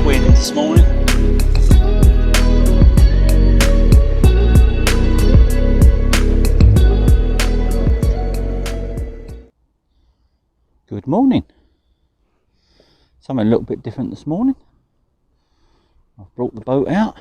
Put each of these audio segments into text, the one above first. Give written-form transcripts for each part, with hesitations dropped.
wind this morning. Good morning. Something a little bit different this morning. I've brought the boat out,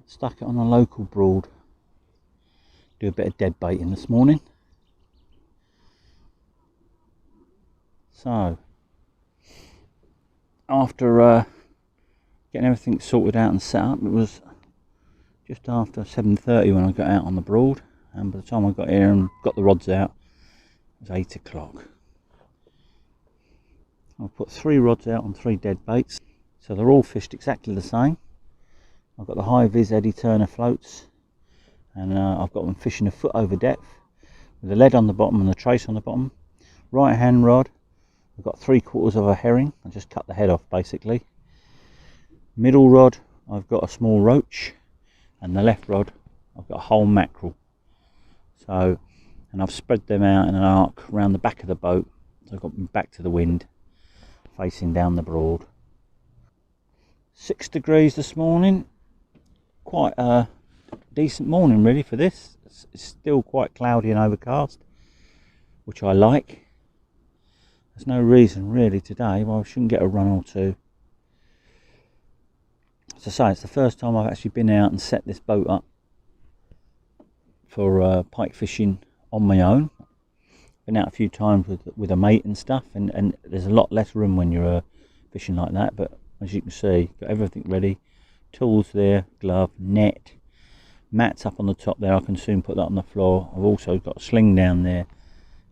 stuck it on a local Broad. Do a bit of dead baiting this morning. So, after getting everything sorted out and set up, it was just after 7:30 when I got out on the Broad, and by the time I got here and got the rods out, it was 8 o'clock. I've put 3 rods out on 3 dead baits, so they're all fished exactly the same. I've got the high vis Eddie Turner floats, and I've got them fishing a foot over depth with a lead on the bottom and a trace on the bottom. Right hand rod, I've got 3/4 of a herring. I just cut the head off basically. Middle rod, I've got a small roach, and the left rod, I've got a whole mackerel. So, and I've spread them out in an arc around the back of the boat, so I've got them back to the wind, facing down the Broad. 6 degrees this morning. Quite a decent morning really for this. It's still quite cloudy and overcast, which I like. There's no reason really today why I shouldn't get a run or two. As I say, it's the first time I've actually been out and set this boat up for pike fishing on my own. Been out a few times with a mate and stuff, and there's a lot less room when you're fishing like that, but as you can see, got everything ready. Tools there, glove, net, mats up on the top there. I can soon put that on the floor. I've also got a sling down there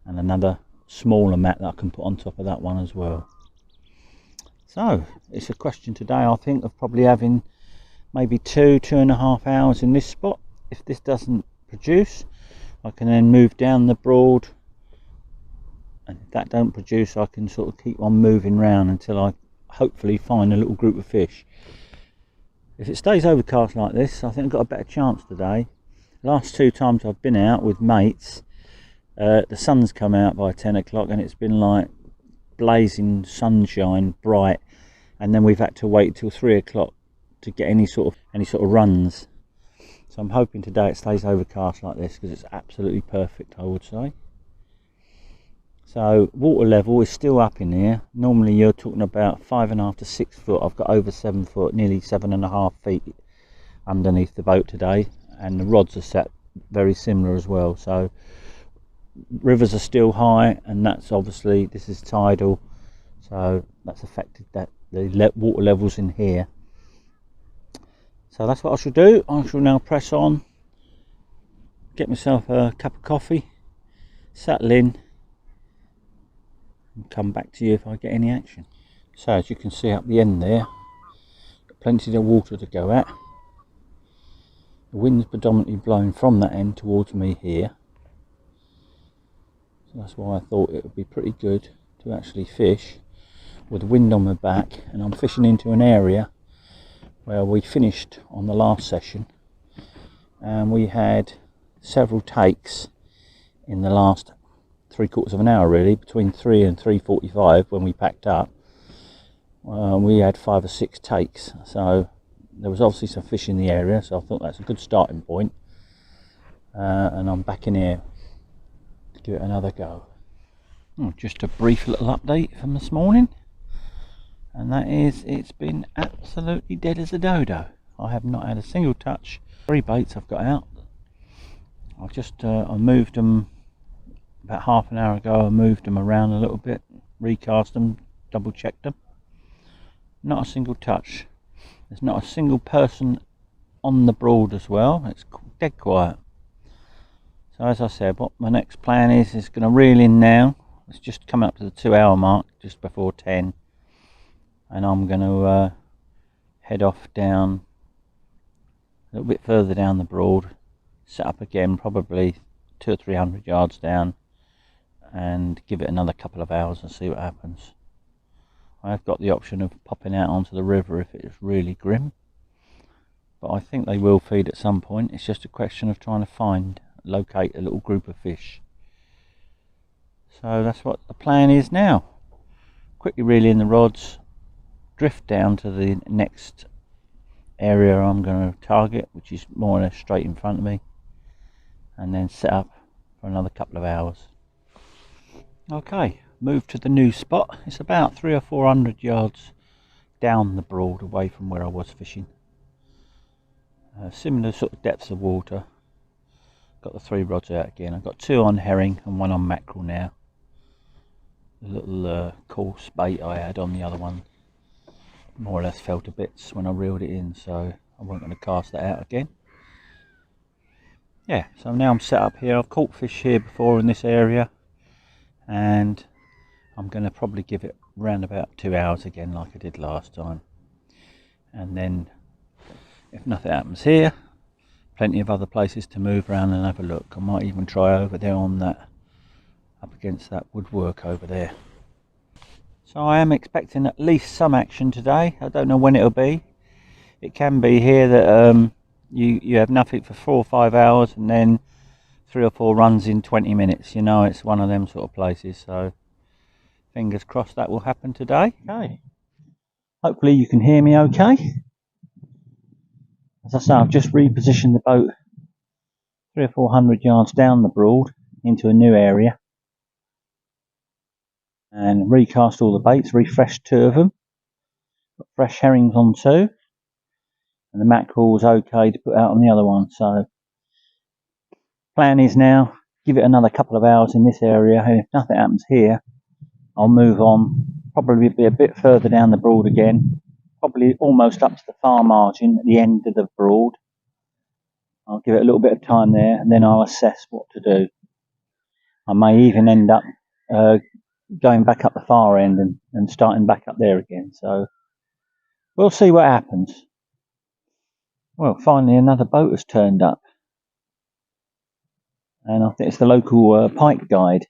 and another smaller mat that I can put on top of that one as well. So it's a question today, I think, of probably having maybe 2.5 hours in this spot. If this doesn't produce, I can then move down the Broad, and if that don't produce, I can sort of keep on moving round until I hopefully find a little group of fish. If it stays overcast like this, I think I've got a better chance today. Last 2 times I've been out with mates, the sun's come out by 10 o'clock and it's been like blazing sunshine, bright, and then we've had to wait till 3 o'clock to get any sort of runs. So I'm hoping today it stays overcast like this, because it's absolutely perfect, I would say. So water level is still up in here. Normally you're talking about 5.5 to 6 foot. I've got over 7 foot, nearly 7.5 feet underneath the boat today, and the rods are set very similar as well. So rivers are still high, and that's obviously, this is tidal, so that's affected that the water levels in here. So that's what I shall do. I shall now press on, get myself a cup of coffee, settle in, and come back to you if I get any action. So as you can see up the end there, got plenty of water to go at. The wind's predominantly blowing from that end towards me here, so that's why I thought it would be pretty good to actually fish with the wind on my back. And I'm fishing into an area where we finished on the last session, and we had several takes in the last 3/4 of an hour really, between 3 and 3:45 when we packed up. We had 5 or 6 takes, so there was obviously some fish in the area, so I thought that's a good starting point. And I'm back in here to give it another go. Just a brief little update from this morning, and that is, it's been absolutely dead as a dodo. I have not had a single touch. 3 baits I've got out. I've just I moved them about half an hour ago. I moved them around a little bit, recast them, double checked them. Not a single touch. There's not a single person on the Broad as well. It's dead quiet. So as I said, what my next plan is going to reel in now. It's just coming up to the 2-hour mark, just before 10, and I'm going to head off down a little bit further down the Broad, set up again, probably 200 or 300 yards down, and give it another couple of hours and see what happens. I've got the option of popping out onto the river if it's really grim, but I think they will feed at some point. It's just a question of trying to locate a little group of fish. So that's what the plan is now. Quickly reel in the rods, drift down to the next area I'm going to target, which is more or less straight in front of me, and then set up for another couple of hours. Okay, move to the new spot. It's about 300 or 400 yards down the Broad away from where I was fishing. Similar sort of depths of water. Got the 3 rods out again. I've got 2 on herring and 1 on mackerel now. The little coarse bait I had on the other one more or less fell to bits when I reeled it in, so I wasn't going to cast that out again. Yeah, so now I'm set up here. I've caught fish here before in this area, and I'm going to probably give it around about 2 hours again like I did last time. And then if nothing happens here, plenty of other places to move around and have a look. I might even try over there on that, up against that woodwork over there. So I am expecting at least some action today. I don't know when it'll be. It can be here that you have nothing for 4 or 5 hours and then 3 or 4 runs in 20 minutes. You know, it's one of them sort of places. So fingers crossed that will happen today. Okay. Hopefully you can hear me okay. As I say, I've just repositioned the boat 300 or 400 yards down the Broad into a new area, and recast all the baits, refreshed 2 of them, got fresh herrings on 2, and the mackerel was okay to put out on the other one. So plan is now give it another couple of hours in this area, and if nothing happens here I'll move on, probably be a bit further down the Broad again, probably almost up to the far margin at the end of the Broad. I'll give it a little bit of time there, and then I'll assess what to do. I may even end up going back up the far end and starting back up there again. So we'll see what happens. Well, finally another boat has turned up, and I think it's the local Pike guide.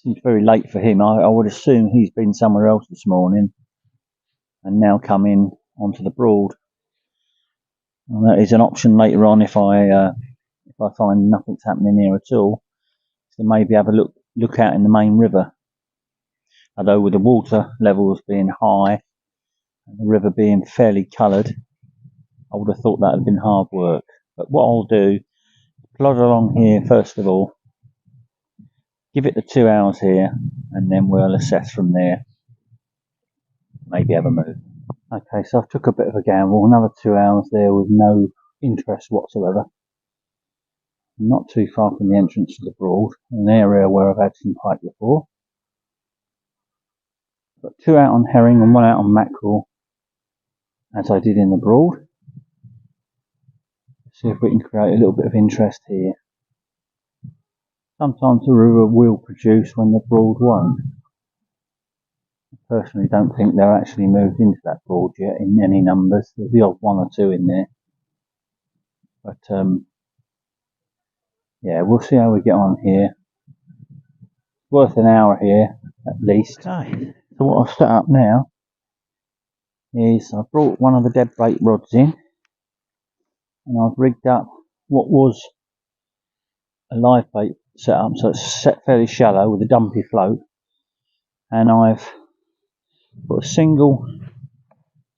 Seems very late for him. I would assume he's been somewhere else this morning and now come in onto the Broad. And that is an option later on if I find nothing's happening here at all. So maybe have a look out in the main river. Although with the water levels being high and the river being fairly coloured, I would have thought that would have been hard work. But what I'll do, plod along here first of all, give it the 2 hours here, and then we'll assess from there. Maybe have a move. Okay, so I've took a bit of a gamble, another 2 hours there with no interest whatsoever. Not too far from the entrance to the Broad, an area where I've had some pike before. Got 2 out on herring and 1 out on mackerel, as I did in the Broad. See if we can create a little bit of interest here. Sometimes the river will produce when the Broad won't. I personally don't think they're actually moved into that Broad yet in any numbers. There's the odd 1 or 2 in there. But yeah, we'll see how we get on here. Worth an hour here at least. Okay, so what I've set up now is I've brought one of the dead bait rods in, and I've rigged up what was a live bait setup, so it's set fairly shallow with a dumpy float, and I've put a single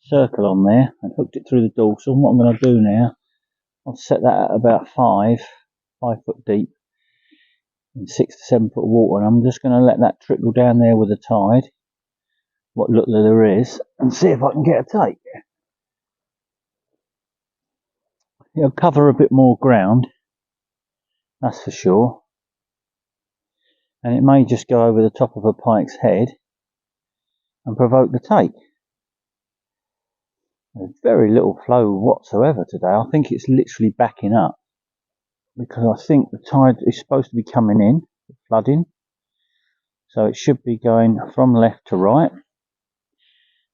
circle on there and hooked it through the dorsal. And what I'm going to do now, I'll set that at about 5 foot deep in 6 to 7 foot water, and I'm just going to let that trickle down there with the tide, what look there is, and see if I can get a take. It'll cover a bit more ground, that's for sure, and it may just go over the top of a pike's head and provoke the take. There's very little flow whatsoever today. I think it's literally backing up, because I think the tide is supposed to be coming in, flooding, so it should be going from left to right,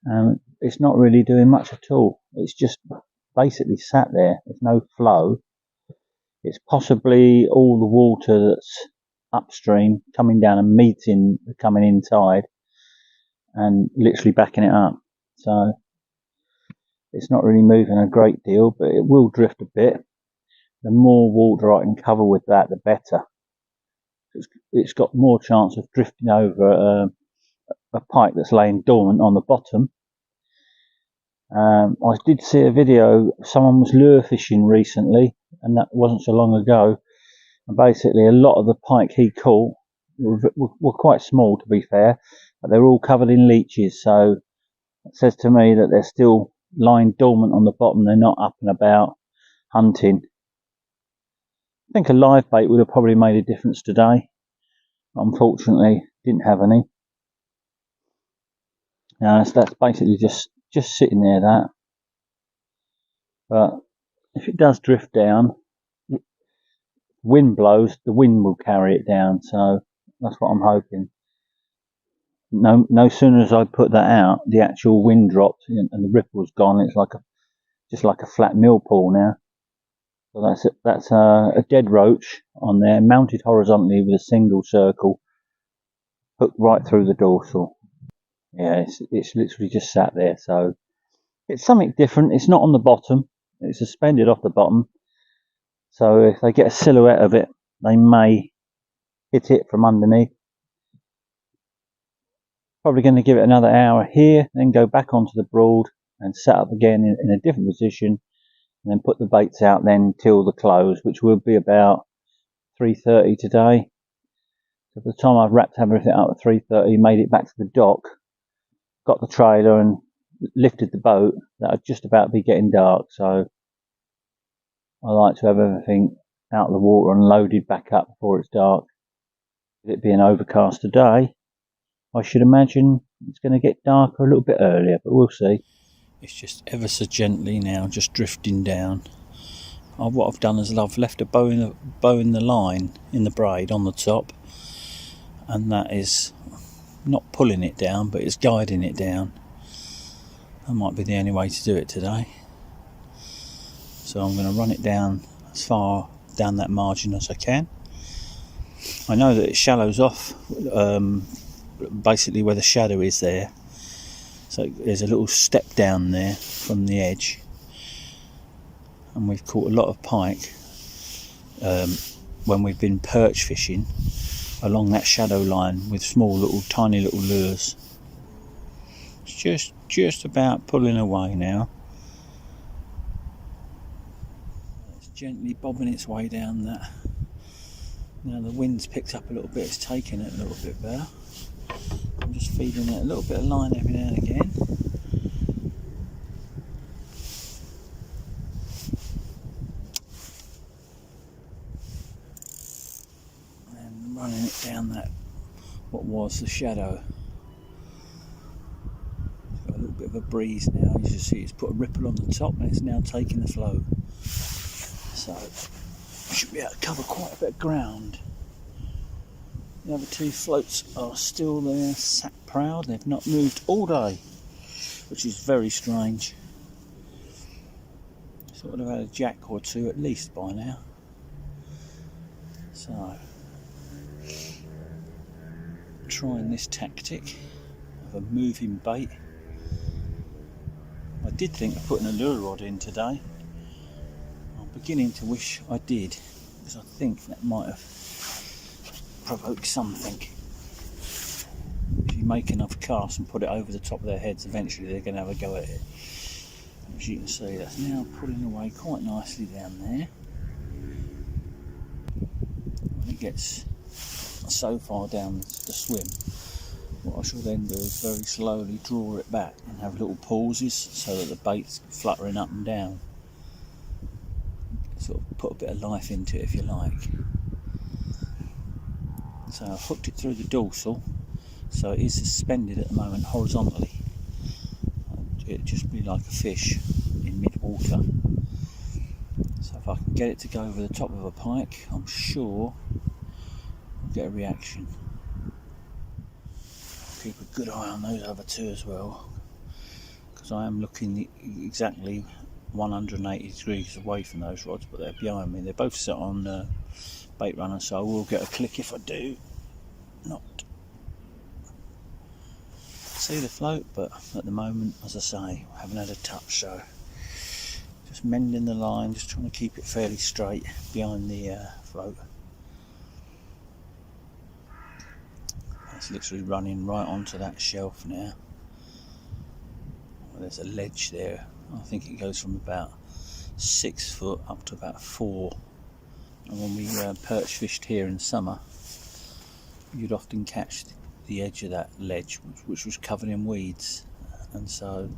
and it's not really doing much at all. It's just basically sat there. There's no flow. It's possibly all the water that's upstream coming down and meeting the coming in tide and literally backing it up. So it's not really moving a great deal, but it will drift a bit. The more water I can cover with that, the better. It's got more chance of drifting over a pike that's laying dormant on the bottom I did see a video, someone was lure fishing recently, and that wasn't so long ago, and basically a lot of the pike he caught were quite small, to be fair, but they're all covered in leeches, so it says to me that they're still lying dormant on the bottom, they're not up and about hunting. I think a live bait would have probably made a difference today, but unfortunately didn't have any. So that's basically just sitting there, that. But if it does drift down, wind blows, the wind will carry it down, so that's what I'm hoping. No sooner as I put that out, the actual wind dropped and the ripple's gone. It's like just like a flat millpool now. So that's a dead roach on there, mounted horizontally with a single circle, hooked right through the dorsal. Yeah, it's literally just sat there. So it's something different. It's not on the bottom. It's suspended off the bottom. So if they get a silhouette of it, they may hit it from underneath. Probably going to give it another hour here, then go back onto the Broad and set up again in a different position, and then put the baits out then till the close, which will be about 3:30 today. So by the time I've wrapped everything up at 3:30, made it back to the dock, got the trailer and lifted the boat, that would just about be getting dark. So I like to have everything out of the water and loaded back up before it's dark. With it being overcast today, I should imagine it's going to get darker a little bit earlier, but we'll see. It's just ever so gently now, just drifting down. What I've done is I've left a bow in the line, in the braid on the top, and that is not pulling it down, but it's guiding it down. That might be the only way to do it today. So I'm going to run it down as far down that margin as I can. I know that it shallows off basically where the shadow is there, so there's a little step down there from the edge, and we've caught a lot of pike when we've been perch fishing along that shadow line with small tiny little lures. It's just about pulling away now. It's gently bobbing its way down that. Now the wind's picked up a little bit, it's taking it a little bit better. I'm just feeding it a little bit of line every now and again. And running it down that, what was the shadow. It's got a little bit of a breeze now. You can see it's put a ripple on the top and it's now taking the flow. So I should be able to cover quite a bit of ground. The other two floats are still there, sat proud. They've not moved all day, which is very strange. Thought I'd have had a jack or two at least by now. So, trying this tactic of a moving bait. I did think of putting a lure rod in today. I'm beginning to wish I did, because I think that might have provoked something. If you make enough casts and put it over the top of their heads, eventually they're going to have a go at it. As you can see, that's now pulling away quite nicely down there. When it gets so far down the swim, what I shall then do is very slowly draw it back and have little pauses so that the bait's fluttering up and down. Sort of put a bit of life into it if you like. So I've hooked it through the dorsal, so it is suspended at the moment horizontally. It'd just be like a fish in mid-water. So if I can get it to go over the top of a pike, I'm sure I'll get a reaction. Keep a good eye on those other two as well, because I am looking exactly 180 degrees away from those rods, but they're behind me. They're both set on bait runner, so I will get a click if I do not see the float, but at the moment, as I say, I haven't had a touch, so just mending the line, just trying to keep it fairly straight behind the float. It's literally running right onto that shelf now. There's a ledge there. I think it goes from about 6 foot up to about 4. And when we perch fished here in summer, you'd often catch the edge of that ledge, which was covered in weeds, and so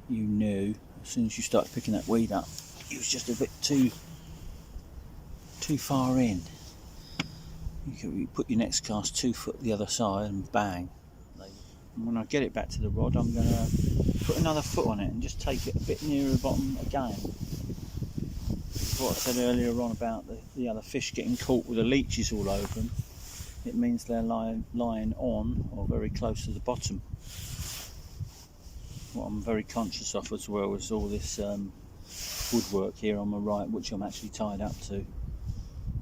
you knew as soon as you started picking that weed up, it was just a bit too far in. You put your next cast 2 foot the other side and bang. And when I get it back to the rod, I'm going to put another foot on it and just take it a bit nearer the bottom again. What I said earlier on about the other fish getting caught with the leeches all over them, it means they're lying on or very close to the bottom. What I'm very conscious of as well is all this woodwork here on my right, which I'm actually tied up to.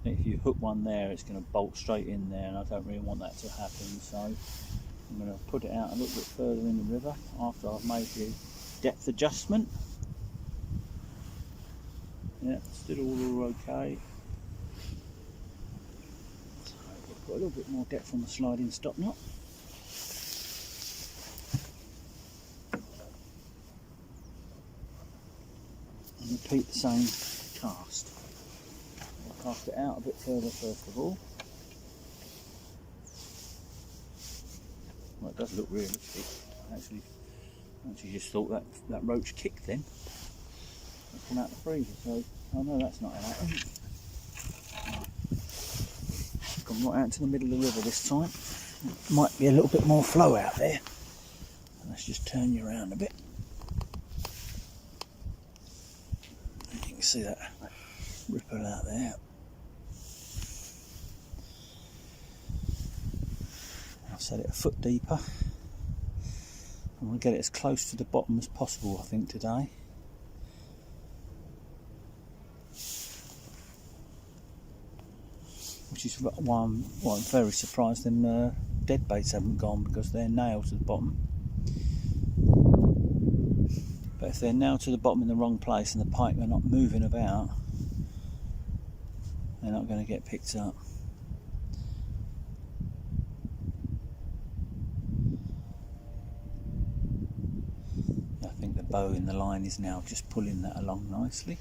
If you hook one there, it's going to bolt straight in there, and I don't really want that to happen, so I'm going to put it out a little bit further in the river after I've made the depth adjustment. Yeah, still all okay. So we've got a little bit more depth on the sliding stop knot. And repeat the same cast. I'll cast it out a bit further first of all. Well, it does look realistic. Actually just thought that roach kicked then. It come out the freezer, so oh no, that's not happening. Gone right out to the middle of the river this time. Might be a little bit more flow out there. Let's just turn you around a bit. You can see that ripple out there. I'll set it a foot deeper. I'm going to get it as close to the bottom as possible, I think, today. Which is why I'm very surprised them dead baits haven't gone, because they're nailed to the bottom. But if they're nailed to the bottom in the wrong place and the pike are not moving about, they're not going to get picked up. I think the bow in the line is now just pulling that along nicely.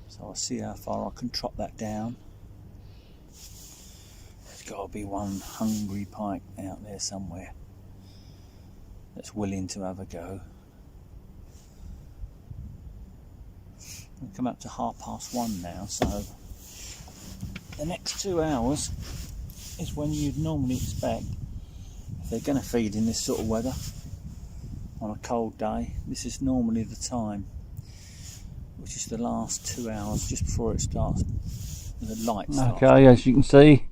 So I'll see how far I can trot that down. There's got to be one hungry pike out there somewhere that's willing to have a go. We've come up to 1:30 now, so the next 2 hours is when you'd normally expect, if they're going to feed in this sort of weather on a cold day, this is normally the time, which is the last 2 hours just before it starts, the light starts. Okay, as you can see,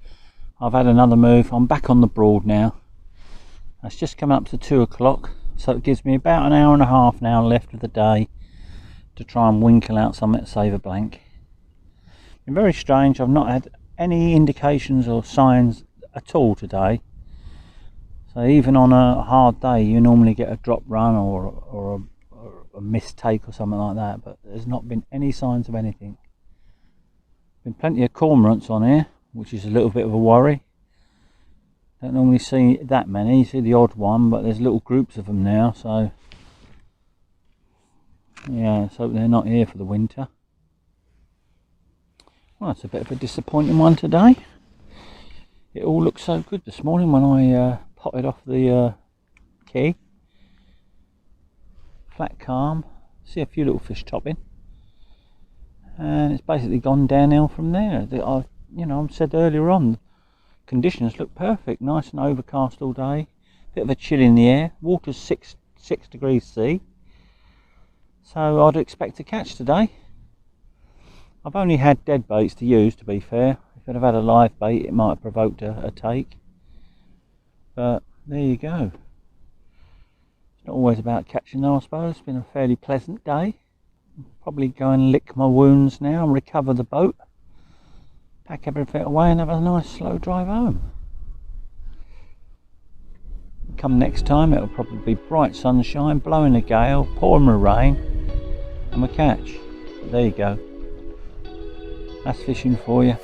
I've had another move. I'm back on the Broad now. It's just come up to 2 o'clock, so it gives me about an hour and a half now left of the day to try and winkle out something to save a blank. Been very strange. I've not had any indications or signs at all today. So even on a hard day, you normally get a drop run or a mistake or something like that, but there's not been any signs of anything. Been plenty of cormorants on here, which is a little bit of a worry. Don't normally see that many. You see the odd one, but there's little groups of them now, so yeah, let's hope they're not here for the winter. Well, it's a bit of a disappointing one today. It all looked so good this morning when I potted off the key. Flat calm, see a few little fish topping, and it's basically gone downhill from there. I said earlier on, conditions look perfect, nice and overcast all day, bit of a chill in the air, water's 6 degrees C, so I'd expect to catch today. I've only had dead baits to use, to be fair. If I'd have had a live bait, it might have provoked a take, but there you go. It's not always about catching though, I suppose. It's been a fairly pleasant day. I'll probably go and lick my wounds now and recover the boat, pack everything away and have a nice slow drive home. Come next time, it'll probably be bright sunshine, blowing a gale, pouring a rain, and we catch. But there you go. That's fishing for you.